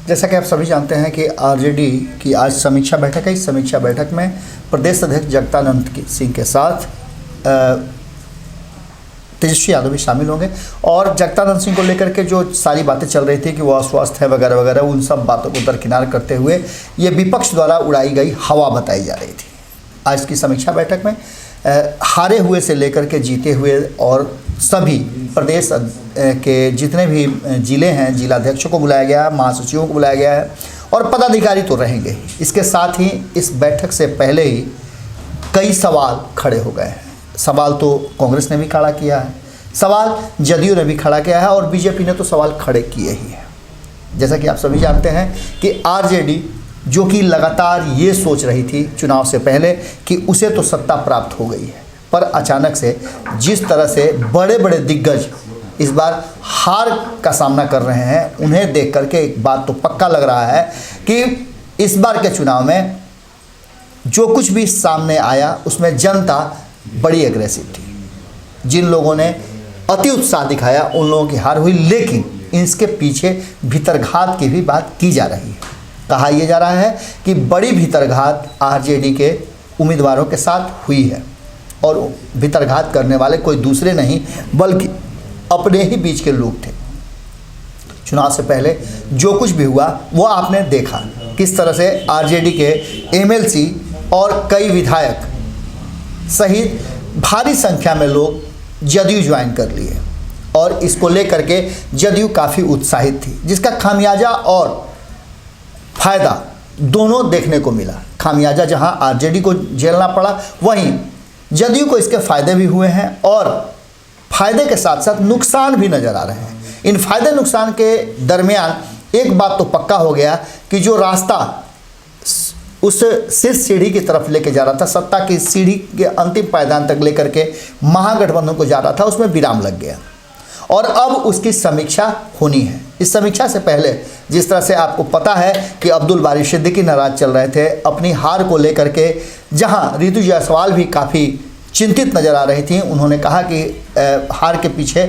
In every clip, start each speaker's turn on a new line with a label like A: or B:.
A: जैसा कि आप सभी जानते हैं कि आरजेडी की आज समीक्षा बैठक है। इस समीक्षा बैठक में प्रदेश अध्यक्ष जगदानंद सिंह के साथ तेजस्वी यादव भी शामिल होंगे और जगदानंद सिंह को लेकर के जो सारी बातें चल रही थी कि वो अस्वस्थ है वगैरह वगैरह, उन सब बातों को दरकिनार करते हुए ये विपक्ष द्वारा उड़ाई गई हवा बताई जा रही थी। आज की समीक्षा बैठक में हारे हुए से लेकर के जीते हुए और सभी प्रदेश के जितने भी जिले हैं, जिलाध्यक्षों को बुलाया गया है, महासचिवों को बुलाया गया है और पदाधिकारी तो रहेंगे ही। इसके साथ ही इस बैठक से पहले ही कई सवाल खड़े हो गए हैं। सवाल तो कांग्रेस ने भी खड़ा किया है, सवाल जदयू ने भी खड़ा किया है और बीजेपी ने तो सवाल खड़े किए ही हैं। जैसा कि आप सभी जानते हैं कि आरजेडी जो कि लगातार ये सोच रही थी चुनाव से पहले कि उसे तो सत्ता प्राप्त हो गई है, पर अचानक से जिस तरह से बड़े बड़े दिग्गज इस बार हार का सामना कर रहे हैं, उन्हें देख करके एक बात तो पक्का लग रहा है कि इस बार के चुनाव में जो कुछ भी सामने आया उसमें जनता बड़ी एग्रेसिव थी। जिन लोगों ने अति उत्साह दिखाया उन लोगों की हार हुई, लेकिन इसके पीछे भीतरघात की भी बात की जा रही है। कहा यह जा रहा है कि बड़ी भीतरघात आरजेडी के उम्मीदवारों के साथ हुई है और भीतरघात करने वाले कोई दूसरे नहीं बल्कि अपने ही बीच के लोग थे। चुनाव से पहले जो कुछ भी हुआ वो आपने देखा, किस तरह से आरजेडी के एमएलसी और कई विधायक सहित भारी संख्या में लोग जदयू ज्वाइन कर लिए और इसको लेकर के जदयू काफ़ी उत्साहित थी, जिसका खामियाजा और फायदा दोनों देखने को मिला। खामियाजा जहां आरजेडी को झेलना पड़ा, वहीं जदयू को इसके फायदे भी हुए हैं और फायदे के साथ साथ नुकसान भी नज़र आ रहे हैं। इन फायदे नुकसान के दरमियान एक बात तो पक्का हो गया कि जो रास्ता उस शीर्ष सीढ़ी की तरफ लेके जा रहा था, सत्ता की सीढ़ी के अंतिम पायदान तक लेकर के महागठबंधन को जा रहा था, उसमें विराम लग गया और अब उसकी समीक्षा होनी है। इस समीक्षा से पहले जिस तरह से आपको पता है कि अब्दुल बारी सिद्दीकी नाराज चल रहे थे अपनी हार को लेकर के, जहां रितु जायसवाल भी काफ़ी चिंतित नज़र आ रही थी। उन्होंने कहा कि हार के पीछे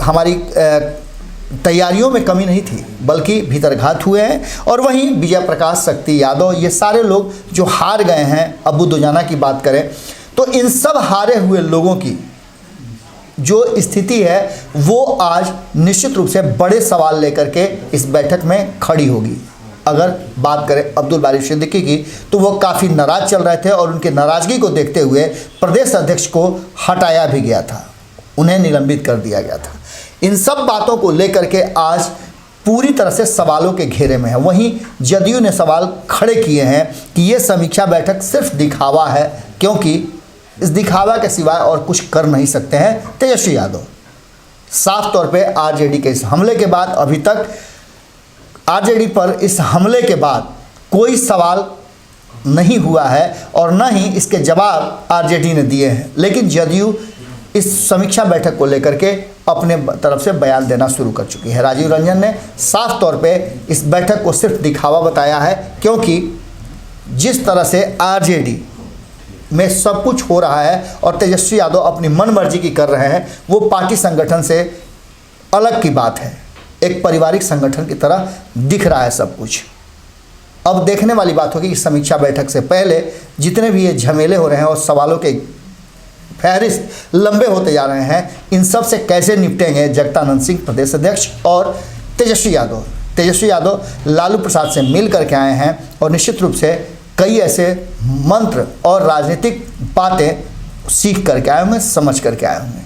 A: हमारी तैयारियों में कमी नहीं थी बल्कि भीतरघात हुए हैं। और वहीं विजय प्रकाश, शक्ति यादव, ये सारे लोग जो हार गए हैं, अब्बू दुजाना की बात करें तो इन सब हारे हुए लोगों की जो स्थिति है वो आज निश्चित रूप से बड़े सवाल लेकर के इस बैठक में खड़ी होगी। अगर बात करें अब्दुल बारी सिद्दीकी की तो वो काफ़ी नाराज़ चल रहे थे और उनके नाराज़गी को देखते हुए प्रदेश अध्यक्ष को हटाया भी गया था, उन्हें निलंबित कर दिया गया था। इन सब बातों को लेकर के आज पूरी तरह से सवालों के घेरे में है। वहीं जदयू ने सवाल खड़े किए हैं कि ये समीक्षा बैठक सिर्फ दिखावा है, क्योंकि इस दिखावा के सिवाय और कुछ कर नहीं सकते हैं तेजस्वी यादव। साफ तौर पे आरजेडी के इस हमले के बाद, अभी तक आरजेडी पर इस हमले के बाद कोई सवाल नहीं हुआ है और न ही इसके जवाब आरजेडी ने दिए हैं, लेकिन जदयू इस समीक्षा बैठक को लेकर के अपने तरफ से बयान देना शुरू कर चुकी है। राजीव रंजन ने साफ तौर पे इस बैठक को सिर्फ दिखावा बताया है, क्योंकि जिस तरह से आरजेडी में सब कुछ हो रहा है और तेजस्वी यादव अपनी मनमर्जी की कर रहे हैं, वो पार्टी संगठन से अलग की बात है। एक पारिवारिक संगठन की तरह दिख रहा है सब कुछ। अब देखने वाली बात होगी कि समीक्षा बैठक से पहले जितने भी ये झमेले हो रहे हैं और सवालों के फहरिस्त लंबे होते जा रहे हैं, इन सब से कैसे निपटेंगे जगदानंद सिंह प्रदेश अध्यक्ष और तेजस्वी यादव। तेजस्वी यादव लालू प्रसाद से मिल करके आए हैं और निश्चित रूप से कई ऐसे मंत्र और राजनीतिक बातें सीख करके आए होंगे, समझ करके आए होंगे।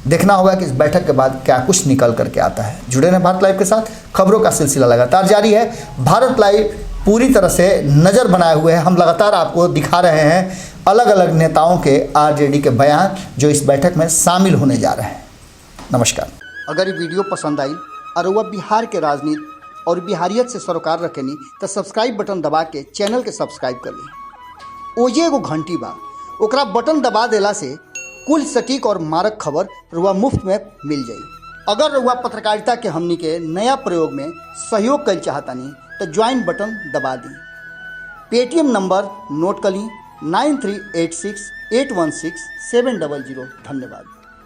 A: देखना होगा कि इस बैठक के बाद क्या कुछ निकल करके आता है। जुड़े रहें भारत लाइव के साथ, खबरों का सिलसिला लगातार जारी है। भारत लाइव पूरी तरह से नज़र बनाए हुए हैं। हम लगातार आपको दिखा रहे हैं अलग अलग नेताओं के आरजेडी के बयान जो इस बैठक में शामिल होने जा रहे हैं। नमस्कार। अगर ये वीडियो पसंद आई और वह बिहार के राजनीति और बिहारियत से सरोकार रखेनी तो सब्सक्राइब बटन दबा के चैनल के सब्सक्राइब कर ली। ओजे एगो घंटी बा, ओकरा बटन दबा देला से कुल सटीक और मारक खबर रुआ मुफ्त में मिल जाई। अगर रुआ पत्रकारिता के हमनी के नया प्रयोग में सहयोग कर चाहतानी तो ज्वाइन बटन दबा दी। पेटीएम नंबर नोट कर ली 9386816700। धन्यवाद।